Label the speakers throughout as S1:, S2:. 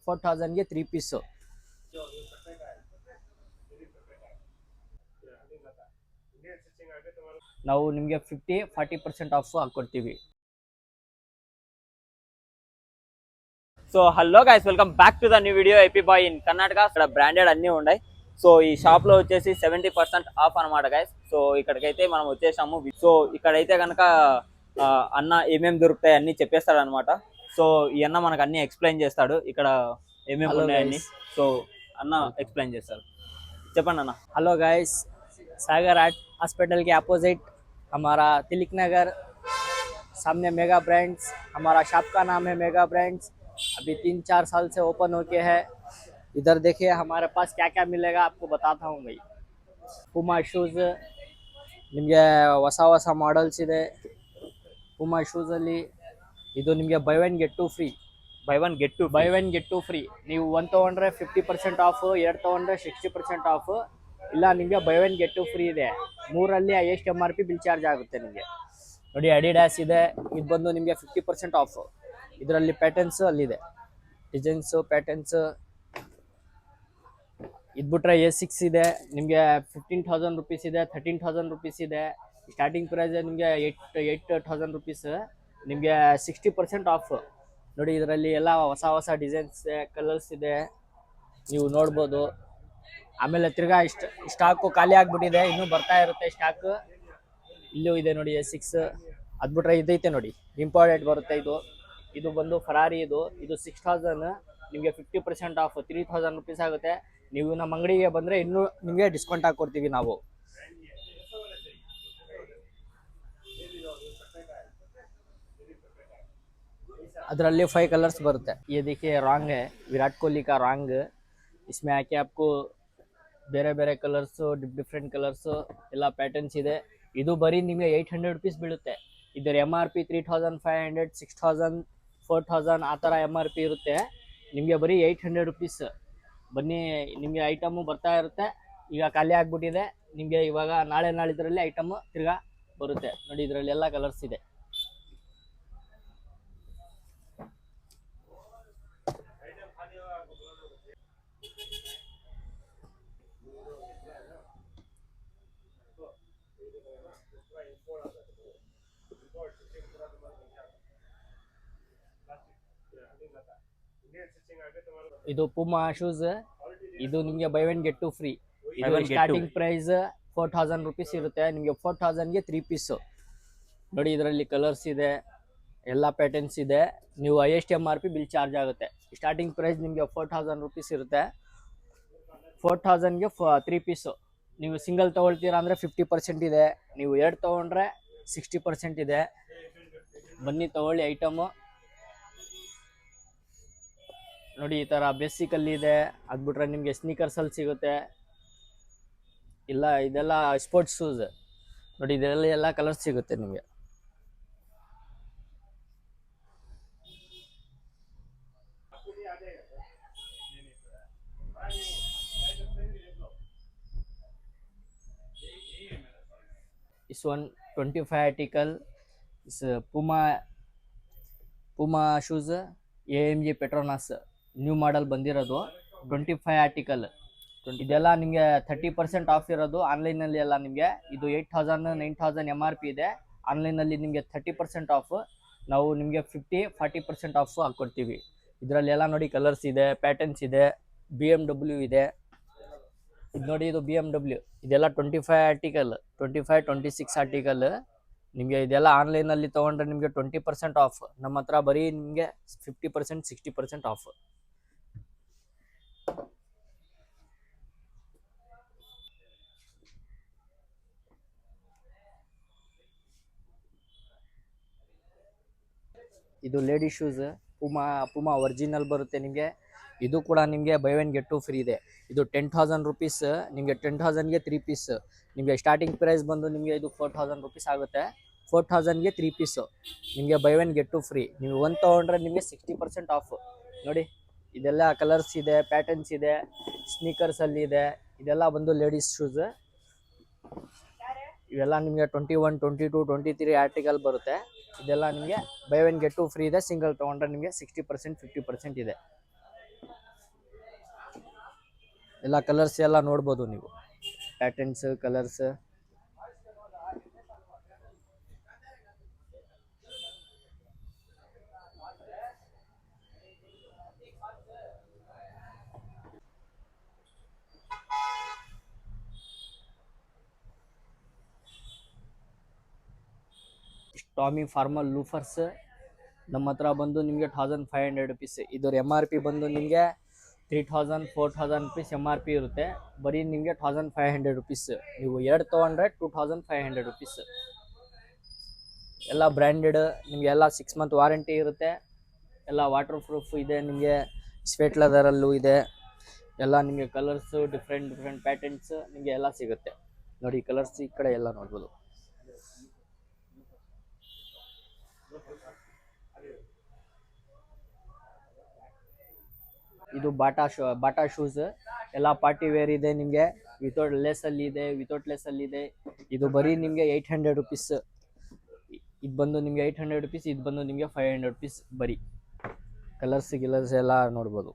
S1: 4000 ಗೆ 3 ಪೀಸ್ ನಾವು ನಿಮಗೆ 40% ಆಫ್ ಹಾಕೊಡ್ತೀವಿ.
S2: So hello guys, welcome back to the new video AP boy in Karnataka. ఇక్కడ బ్రాండెడ్ అన్నీ ఉన్నాయి. సో ఈ షాప్ లో వచ్చేసి 70% ఆఫ్ అనమాట గైస్. సో ఇక్కడికైతే మనం వచ్చేసాము. సో ఇక్కడైతే కనుక అన్న ఏమేమి దొరుకుతాయి అన్ని చెప్పేస్తాడు అనమాట. సో ఈ అన్న మనకు అన్ని ఎక్స్ప్లెయిన్ చేస్తాడు ఇక్కడ ఏమేమి ఉన్నాయని. సో అన్న ఎక్స్ప్లెయిన్ చేస్తాడు, చెప్పండి అన్న.
S1: हेलो गाइस, सागर आर्ट हॉस्पिटल के अपोजिट हमारा तिलक नगर सामने मेगा ब्रांड्स, हमारा शॉप का नाम है मेगा ब्रांड्स. अभी 3-4 साल से ओपन होके है. इधर देखिए हमारे पास क्या क्या मिलेगा आपको बताता हूँ भाई. पुमा शूज़ ನಿಮಗೆ ಹೊಸ ಮಾಡಲ್ಸ್ ಇದೆ. ಪುಮಾ ಶೂಸಲ್ಲಿ ಇದು ನಿಮಗೆ buy one get two free.
S2: Buy one get two free.
S1: ನೀವು 1 ತೊಗೊಂಡ್ರೆ 50% ಆಫ್, 2 ತೊಗೊಂಡ್ರೆ 60% ಆಫ್, ಇಲ್ಲ ನಿಮಗೆ buy one get two free ಇದೆ. 3ರಲ್ಲಿ ಹೈಯೆಸ್ಟ್ MRP ಬಿಲ್ ಚಾರ್ಜ್ ಆಗುತ್ತೆ ನಿಮಗೆ. ನೋಡಿ ಅಡಿಡಾಸ್ ಇದೆ, ಇದು ಬಂದು ನಿಮಗೆ 50% ಆಫ್. ಇದರಲ್ಲಿ ಪ್ಯಾಟರ್ನ್ಸ್ ಅಲ್ಲಿದೆ, ಡಿಸೈನ್ಸು ಪ್ಯಾಟರ್ನ್ಸ್. ಇದು ಬಿಟ್ರೆ A6 ಇದೆ ನಿಮಗೆ 15,000 ರುಪೀಸ್ ಇದೆ, 13,000 ರುಪೀಸ್ ಇದೆ. ಸ್ಟಾರ್ಟಿಂಗ್ ಪ್ರೈಸ್ ನಿಮಗೆ 8,000 ರುಪೀಸ್, ನಿಮಗೆ 60% ಆಫ್. ನೋಡಿ ಇದರಲ್ಲಿ ಎಲ್ಲ ಹೊಸ ಡಿಸೈನ್ಸ್ ಕಲರ್ಸ್ ಇದೆ, ನೀವು ನೋಡ್ಬೋದು. ಆಮೇಲೆ ತಿರ್ಗಾ ಸ್ಟಾಕು ಖಾಲಿ ಆಗ್ಬಿಟ್ಟಿದೆ, ಇನ್ನೂ ಬರ್ತಾ ಇರುತ್ತೆ ಸ್ಟಾಕ್. ಇಲ್ಲೂ ಇದೆ ನೋಡಿ A6. ಅದು ಬಿಟ್ರೆ ಇದೈತೆ ನೋಡಿ, ಇಂಪಾರ್ಟೆಂಟ್ ಬರುತ್ತೆ. ಇದು ಬಂದು ಫರಾರಿ. ಇದು 6,000, ನಿಮಗೆ 50% ಆಫ್ 3,000 ರುಪೀಸ್ ಆಗುತ್ತೆ. ನೀವು ನಮ್ಮ ಅಂಗಡಿಗೆ ಬಂದರೆ ಇನ್ನೂ ನಿಮಗೆ ಡಿಸ್ಕೌಂಟ್ ಹಾಕ್ಕೊಡ್ತೀವಿ ನಾವು. ಅದರಲ್ಲಿ 5 कलर्स बरते. ये देखिए रॉन्ग है, विराट कोहली का रॉन्ग. इसमें आके आपको ಬೇರೆ ಕಲರ್ಸ್, ಡಿಫ್ರೆಂಟ್ ಕಲರ್ಸ್ ಎಲ್ಲ ಪ್ಯಾಟರ್ನ್ಸ್ ಇದೆ. ಇದು ಬರೀ ನಿಮಗೆ 800 ರುಪೀಸ್ ಬೀಳುತ್ತೆ. ಇದರ MRP 3,500, 6,000, 4,000 ಆ ಥರ MRP ಇರುತ್ತೆ. ನಿಮಗೆ ಬರೀ 800 ರುಪೀಸ್. ಬನ್ನಿ, ನಿಮಗೆ ಐಟಮು ಬರ್ತಾ ಇರುತ್ತೆ. ಈಗ ಖಾಲಿ ಆಗಿಬಿಟ್ಟಿದೆ, ನಿಮಗೆ ಇವಾಗ ನಾಳಿದ್ರಲ್ಲಿ ಐಟಮು ತಿರ್ಗಾ ಬರುತ್ತೆ. ನೋಡಿ ಇದರಲ್ಲಿ ಎಲ್ಲ ಕಲರ್ಸ್ ಇದೆ. ಇದು ಪುಮಾ ಶೂಸ್. ಇದು ನಿಮಗೆ buy one get two free. ಇದು ಸ್ಟಾರ್ಟಿಂಗ್ ಪ್ರೈಸ್ 4,000 ರುಪೀಸ್ ಇರುತ್ತೆ. ನಿಮಗೆ 4,000ಗೆ 3 ಪೀಸು. ನೋಡಿ ಇದರಲ್ಲಿ ಕಲರ್ಸ್ ಇದೆ, ಎಲ್ಲ ಪ್ಯಾಟರ್ನ್ಸ್ ಇದೆ. ನೀವು ಹೈಯೆಸ್ಟ್ MRP ಬಿಲ್ ಚಾರ್ಜ್ ಆಗುತ್ತೆ. ಸ್ಟಾರ್ಟಿಂಗ್ ಪ್ರೈಸ್ ನಿಮಗೆ 4,000 ರುಪೀಸ್ ಇರುತ್ತೆ. 4,000ಗೆ 3 ಪೀಸು. ನೀವು ಸಿಂಗಲ್ ತೊಗೊಳ್ತೀರಾ ಅಂದರೆ 50% ಇದೆ, ನೀವು 2 ತೊಗೊಂಡ್ರೆ 60% ಇದೆ. ಬನ್ನಿ ತಗೊಳ್ಳಿ ಐಟಮು. ನೋಡಿ ಈ ಥರ ಬೇಸಿಕಲ್ಲಿ ಇದೆ. ಅದು ಬಿಟ್ರೆ ನಿಮಗೆ ಸ್ನೀಕರ್ಸಲ್ಲಿ ಸಿಗುತ್ತೆ. ಇದೆಲ್ಲ ಸ್ಪೋರ್ಟ್ಸ್ ಶೂಸ್. ನೋಡಿ ಇದರಲ್ಲಿ ಎಲ್ಲ ಕಲರ್ಸ್ ಸಿಗುತ್ತೆ ನಿಮಗೆ. इस 125 आर्टिकल, इस पुमा shoes AMG Petronas new model ಬಂದಿರೋದು. 25 ಆರ್ಟಿಕಲ್. ಇದೆಲ್ಲ ನಿಮಗೆ 30% ಆಫ್ ಇರೋದು. ಆನ್ಲೈನಲ್ಲಿ ಎಲ್ಲ ನಿಮಗೆ ಇದು 8,000, 9,000 MRP ಇದೆ. ಆನ್ಲೈನಲ್ಲಿ ನಿಮಗೆ 30% ಆಫ್. ನಾವು ನಿಮಗೆ 40% ಆಫ್ ಹಾಕ್ಕೊಡ್ತೀವಿ. ಇದರಲ್ಲಿ ಎಲ್ಲ ನೋಡಿ ಕಲರ್ಸ್ ಇದೆ, ಪ್ಯಾಟರ್ನ್ಸ್ ಇದೆ, BMW ಇದೆ. ಇದು ನೋಡಿ, ಇದು BMW. ಇದೆಲ್ಲ 25 ಆರ್ಟಿಕಲ್, 25, 26 ಆರ್ಟಿಕಲ್. ನಿಮಗೆ ಇದೆಲ್ಲ ಆನ್ಲೈನಲ್ಲಿ ತೊಗೊಂಡ್ರೆ ನಿಮಗೆ 20% ಆಫ್. ನಮ್ಮ ಹತ್ರ ಬರೀ ನಿಮಗೆ 50%, 60% ಆಫ್. ಇದು ಲೇಡಿ ಶೂಸ್ ಪುಮಾ ಒರಿಜಿನಲ್ ಬರುತ್ತೆ ನಿಮಗೆ. ಇದು ಕೂಡ ನಿಮಗೆ buy one get two free ಇದೆ. ಇದು 10,000 ರುಪೀಸ್, ನಿಮಗೆ 10,000ಗೆ 3 ಪೀಸ್. ನಿಮಗೆ ಸ್ಟಾರ್ಟಿಂಗ್ ಪ್ರೈಸ್ ಬಂದು ನಿಮಗೆ ಇದು 4,000 ರುಪೀಸ್ ಆಗುತ್ತೆ. 4,000ಗೆ 3 ಪೀಸು, ನಿಮಗೆ buy one get two free. ನೀವು 1 ತೊಗೊಂಡ್ರೆ ನಿಮಗೆ 60% ಆಫ್. ನೋಡಿ ಇದೆಲ್ಲ ಕಲರ್ಸ್ ಇದೆ, ಪ್ಯಾಟರ್ನ್ಸ್ ಇದೆ, ಸ್ನೀಕರ್ಸಲ್ಲಿ ಇದೆ. ಇದೆಲ್ಲ ಬಂದು ಲೇಡೀಸ್ ಶೂಸ್. ಇವೆಲ್ಲ ನಿಮಗೆ 21, 22, 23 ಆರ್ಟಿಕಲ್ ಬರುತ್ತೆ. ಇದೆಲ್ಲ ನಿಮಗೆ buy one get two free ಇದೆ. ಸಿಂಗಲ್ ತೊಗೊಂಡ್ರೆ ನಿಮಗೆ 60%, 50% ಇದೆ. ಎಲ್ಲ ಕಲರ್ಸ್ ಎಲ್ಲ ನೋಡ್ಬೋದು ನೀವು, ಪ್ಯಾಟರ್ನ್ಸ್ ಕಲರ್ಸ್. ಟಾಮಿ ಫಾರ್ಮಲ್ ಲೂಫರ್ಸ್ ನಮ್ಮ ಹತ್ರ ಬಂದು ನಿಮಗೆ 1500 ರುಪೀಸ್. ಇದರ MRP ಬಂದು ನಿಮಗೆ 3000 4000 ರುಪೀಸ್ MRP ಇರುತ್ತೆ. ಬರೀ ನಿಮಗೆ 1500 ರುಪೀಸ್. ನೀವು 2 ತೊಗೊಂಡ್ರೆ 2500 ರುಪೀಸ್. ಎಲ್ಲ ಬ್ರ್ಯಾಂಡೆಡ್, ನಿಮಗೆ ಎಲ್ಲ 6 ಮಂತ್ ವಾರಂಟಿ ಇರುತ್ತೆ. ಎಲ್ಲ ವಾಟರ್ ಪ್ರೂಫ್ ಇದೆ, ನಿಮಗೆ ಸ್ವೆಟ್ ಲೆದರಲ್ಲೂ ಇದೆ. ಎಲ್ಲ ನಿಮಗೆ ಕಲರ್ಸು ಡಿಫ್ರೆಂಟ್ ಪ್ಯಾಟರ್ನ್ಸ್ ನಿಮಗೆ ಎಲ್ಲ ಸಿಗುತ್ತೆ. ನೋಡಿ ಕಲರ್ಸ್ ಈ ಕಡೆ ಎಲ್ಲ ನೋಡ್ಬೋದು. ಇದು ಬಾಟಾ ಶೂಸ್ ಎಲ್ಲ ಪಾರ್ಟಿ ವೇರ್ ಇದೆ. ನಿಮಗೆ ವಿತೌಟ್ ಲೇಸಲ್ಲಿ ಇದೆ, ವಿತೌಟ್ ಲೇಸಲ್ಲಿ ಇದೆ. ಇದು ಬರೀ ನಿಮಗೆ 800 ರುಪೀಸ್. ಇದು ಬಂದು ನಿಮಗೆ 800 ರುಪೀಸ್, ಇದು ಬಂದು ನಿಮಗೆ 500 ರುಪೀಸ್. ಬರೀ ಕಲರ್ಸ್ ಎಲ್ಲ ನೋಡ್ಬೋದು.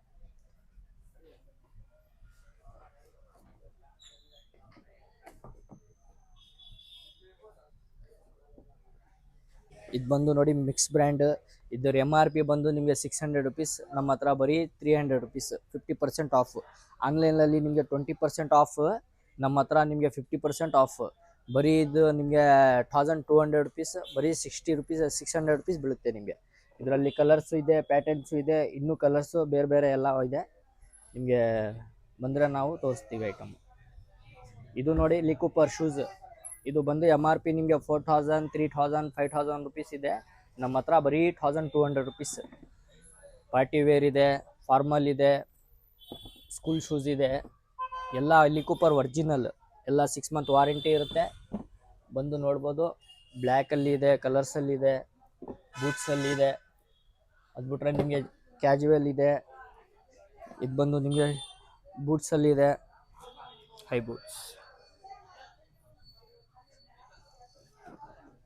S1: ಇದು ಬಂದು ನೋಡಿ ಮಿಕ್ಸ್ ಬ್ರ್ಯಾಂಡ್. ಇದರ MRP ಬಂದು ನಿಮಗೆ 600 ರುಪೀಸ್. ನಮ್ಮ ಹತ್ರ ಬರೀ 300 ರುಪೀಸ್, 50% ಆಫ್. ಆನ್ಲೈನಲ್ಲಿ ನಿಮಗೆ 20% ಆಫ್, ನಮ್ಮ ಹತ್ರ ನಿಮಗೆ 50% ಆಫ್. ಬರೀ ಇದು ನಿಮಗೆ 1200 ರುಪೀಸ್, ಬರೀ 600 ರುಪೀಸ್ ಬೀಳುತ್ತೆ ನಿಮಗೆ. ಇದರಲ್ಲಿ ಕಲರ್ಸು ಇದೆ, ಪ್ಯಾಟರ್ನ್ಸು ಇದೆ, ಇನ್ನೂ ಕಲರ್ಸು ಬೇರೆ ಎಲ್ಲ ಇದೆ. ನಿಮಗೆ ಬಂದರೆ ನಾವು ತೋರಿಸ್ತೀವಿ ಐಟಮ್. ಇದು ನೋಡಿ ಲಿಕೂಪರ್ ಶೂಸ್. ಇದು ಬಂದು MRP ನಿಮಗೆ 4000 3000 5000 ರುಪೀಸ್ ಇದೆ. ನಮ್ಮ ಹತ್ರ ಬರೀ 1200 ರುಪೀಸ್. ಪಾರ್ಟಿ ವೇರ್ ಇದೆ, ಫಾರ್ಮಲ್ ಇದೆ, ಸ್ಕೂಲ್ ಶೂಸ್ ಇದೆ. ಎಲ್ಲ ಲಿಕೂಪರ್ ಒರಿಜಿನಲ್, ಎಲ್ಲ 6 ಮಂತ್ ವಾರಂಟಿ ಇರುತ್ತೆ. ಬಂದು ನೋಡ್ಬೋದು. ಬ್ಲ್ಯಾಕಲ್ಲಿ ಇದೆ, ಕಲರ್ಸಲ್ಲಿ ಇದೆ, ಬೂಟ್ಸಲ್ಲಿ ಇದೆ. ಅದು ಬಿಟ್ರೆ ನಿಮಗೆ ಕ್ಯಾಜುವಲ್ ಇದೆ. ಇದು ಬಂದು ನಿಮಗೆ ಬೂಟ್ಸಲ್ಲಿ ಇದೆ, ಹೈ ಬೂಟ್ಸ್.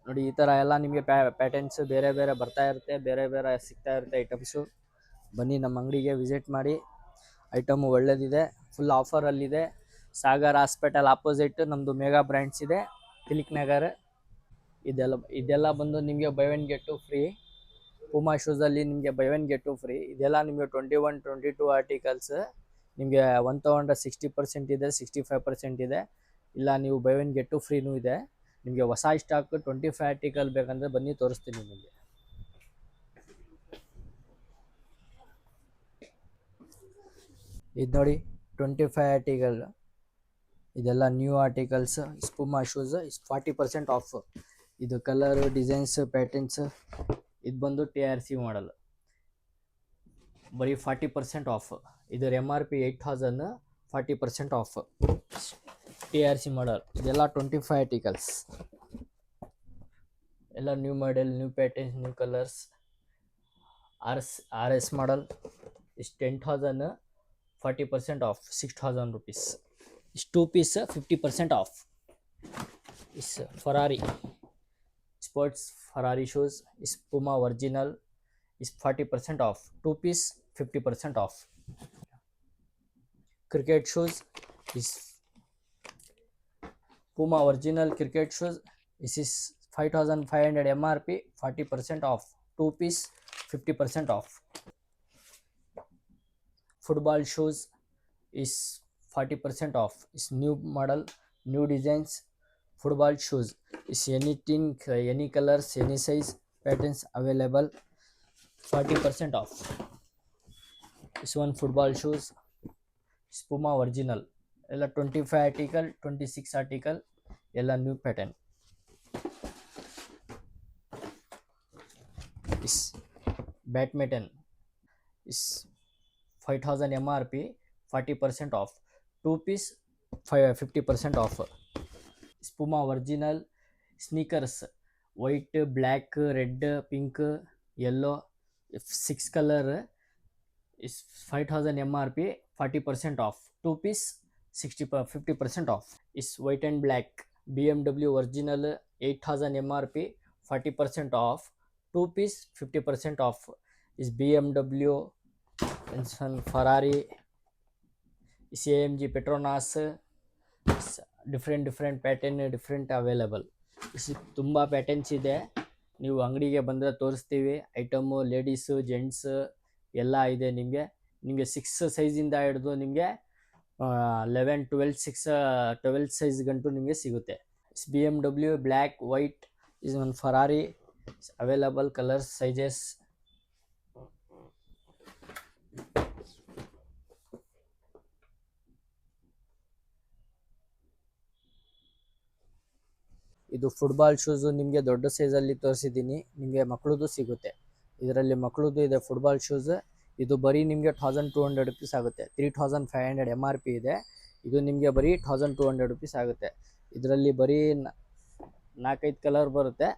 S1: ನೋಡಿ ಈ ಥರ ಎಲ್ಲ ನಿಮಗೆ ಪ್ಯಾಟರ್ನ್ಸ್ ಬೇರೆ ಬರ್ತಾ ಇರುತ್ತೆ, ಬೇರೆ ಸಿಗ್ತಾ ಇರುತ್ತೆ ಐಟಮ್ಸು. ಬನ್ನಿ ನಮ್ಮ ಅಂಗಡಿಗೆ ವಿಸಿಟ್ ಮಾಡಿ. ಐಟಮು ಒಳ್ಳೇದಿದೆ, ಫುಲ್ ಆಫರಲ್ಲಿದೆ. ಸಾಗರ್ ಹಾಸ್ಪಿಟಲ್ ಆಪೋಸಿಟ್ ನಮ್ಮದು ಮೆಗಾ ಬ್ರ್ಯಾಂಡ್ಸ್ ಇದೆ, ತಿಲಕ್ ನಗರ್. ಇದೆಲ್ಲ ಬಂದು ನಿಮಗೆ ಬೈ 1 get 2 ಫ್ರೀ. ಪೂಮಾ ಶೂಸಲ್ಲಿ ನಿಮಗೆ ಬೈ 1 get 2 ಫ್ರೀ. ಇದೆಲ್ಲ ನಿಮಗೆ 21 22 ಆರ್ಟಿಕಲ್ಸ್. ನಿಮಗೆ 1 ತೊಗೊಂಡ್ರೆ 60% ಇದೆ, 65% ಇದೆ. ಇಲ್ಲ ನೀವು ಬೈ 1 get 2 ಫ್ರೀನೂ ಇದೆ. ನಿಮಗೆ ಹೊಸ ಸ್ಟಾಕ್ 25 ಆರ್ಟಿಕಲ್ ಬೇಕಂದರೆ ಬನ್ನಿ ತೋರಿಸ್ತೀನಿ ನಿಮಗೆ. ಇದು ನೋಡಿ 25 ಆರ್ಟಿಕಲ್. ಇದೆಲ್ಲ new articles. Puma shoes 40% of. ಇದು ಕಲರ್ ಡಿಸೈನ್ಸ್ ಪ್ಯಾಟರ್ನ್ಸ್. ಇದು ಬಂದು TRC ಮಾಡಲ್, ಬರೀ 40% ಆಫ್. ಇದರ MRP 8000, 40% ಆಫ್. TRC ಮಾಡಲ್. ಇದೆಲ್ಲ 25 ಆರ್ಟಿಕಲ್ಸ್. ಎಲ್ಲ new model, new patterns, new colours. RS model is 10,000, 40% off, 6,000 rupees. Is 2 piece 50% off. Is Ferrari sports Ferrari shoes is Puma original is 40% off, 2 piece 50% off. Cricket shoes is Puma original cricket shoes. This is 5500 MRP, 40% off, 2 piece 50% off. Football shoes is 40% off. Is new model, new designs. Football shoes is anything, any colors, any size, patterns available, 40% off. This one football shoes is Puma original. ಎಲ್ಲ 25 article, 26 article, ಎಲ್ಲ new pattern. Is badminton is 5000 MRP, 40% off, 2 piece 50% off. Puma original sneakers, white, black, red, pink, yellow, 6 colour is 5000 MRP, 40% off, 2 piece 50% off. Is white and black BMW original 8000 MRP, 40% off, 2 piece 50% off. Is BMW and Ferrari CIMG Petronas different pattern different available. ತುಂಬ patterns ಇದೆ, ನೀವು ಅಂಗಡಿಗೆ ಬಂದರೆ ತೋರಿಸ್ತೀವಿ. Item ladies gents ಎಲ್ಲ ಇದೆ. ನಿಮಗೆ 6 ಸೈಜಿಂದ ಹಿಡಿದು ನಿಮಗೆ 11 12 ಸೈಜ್ ಗಂಟು ನಿಮಗೆ ಸಿಗುತ್ತೆ. BMW black white is one Ferrari available colours sizes. ಇದು ಫುಟ್ಬಾಲ್ ಶೂಸು ನಿಮಗೆ ದೊಡ್ಡ ಸೈಜಲ್ಲಿ ತೋರಿಸಿದ್ದೀನಿ. ನಿಮಗೆ ಮಕ್ಕಳದು ಸಿಗುತ್ತೆ, ಇದರಲ್ಲಿ ಮಕ್ಕಳದು ಇದೆ ಫುಟ್ಬಾಲ್ ಶೂಸ್. ಇದು ಬರೀ ನಿಮಗೆ 1200 ರುಪೀಸ್ ಆಗುತ್ತೆ. 3500 MRP ಇದೆ. ಇದು ನಿಮಗೆ ಬರೀ 1200 ರುಪೀಸ್ ಆಗುತ್ತೆ. ಇದರಲ್ಲಿ ಬರೀ 4-5 ಕಲರ್ ಬರುತ್ತೆ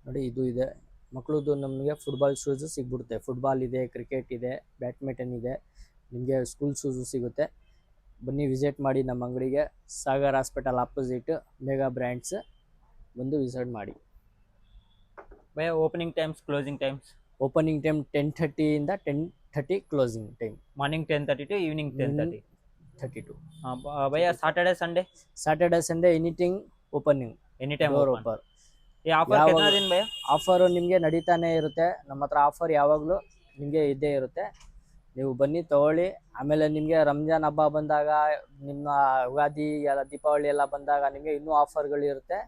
S1: ನೋಡಿ. ಇದು ಇದೆ ಮಕ್ಕಳದು, ನಮಗೆ ಫುಟ್ಬಾಲ್ ಶೂಸು ಸಿಗ್ಬಿಡುತ್ತೆ. ಫುಟ್ಬಾಲ್ ಇದೆ, ಕ್ರಿಕೆಟ್ ಇದೆ, ಬ್ಯಾಡ್ಮಿಂಟನ್ ಇದೆ, ನಿಮಗೆ ಸ್ಕೂಲ್ ಶೂಸು ಸಿಗುತ್ತೆ. ಬನ್ನಿ ವಿಸಿಟ್ ಮಾಡಿ ನಮ್ಮ ಅಂಗಡಿಗೆ. Sagar hospital opposite mega brands, ಬಂದು ವಿಸಿಟ್ ಮಾಡಿ.
S2: ಭಯ opening times, closing times?
S1: Opening time 10:30 ಇಂದ 10:30, closing time
S2: morning 10:30 to evening
S1: 10:32.
S2: ಭಯ Saturday Sunday anything opening, any time
S1: open.
S2: ಈ ಆಫರ್ ಕಿतना दिन ಭಯ?
S1: ಆಫರು ನಿಮಗೆ ನಡೀತಾನೆ ಇರುತ್ತೆ. ನಮ್ಮ ಹತ್ರ ಆಫರ್ ಯಾವಾಗಲೂ ನಿಮಗೆ ಇದ್ದೇ ಇರುತ್ತೆ. ನೀವು ಬನ್ನಿ ತಗೊಳ್ಳಿ. ಆಮೇಲೆ ನಿಮಗೆ ರಂಜಾನ್ ಹಬ್ಬ ಬಂದಾಗ, ನಿಮ್ಮ ಯುಗಾದಿ ಎಲ್ಲ ದೀಪಾವಳಿ ಎಲ್ಲ ಬಂದಾಗ ನಿಮಗೆ ಇನ್ನೂ ಆಫರ್ಗಳಿರುತ್ತೆ.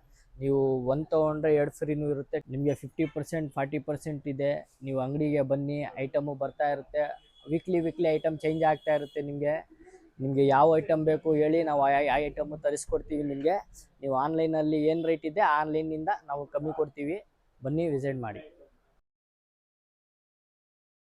S1: ನೀವು 1 ತೊಗೊಂಡ್ರೆ 2 ಫ್ರೀನೂ ಇರುತ್ತೆ. ನಿಮಗೆ 50% 40% ಇದೆ. ನೀವು ಅಂಗಡಿಗೆ ಬನ್ನಿ, ಐಟಮು ಬರ್ತಾ ಇರುತ್ತೆ. ವೀಕ್ಲಿ ಐಟಮ್ ಚೇಂಜ್ ಆಗ್ತಾ ಇರುತ್ತೆ. ನಿಮಗೆ ಯಾವ ಐಟಮ್ ಬೇಕು ಹೇಳಿ, ನಾವು ಆ ಐಟಮು ತರಿಸ್ಕೊಡ್ತೀವಿ ನಿಮಗೆ. ನೀವು ಆನ್ಲೈನಲ್ಲಿ ಏನು ರೇಟ್ ಇದೆ ಆನ್ಲೈನಿಂದ ನಾವು ಕಮ್ಮಿ ಕೊಡ್ತೀವಿ. ಬನ್ನಿ ವಿಸಿಟ್ ಮಾಡಿ.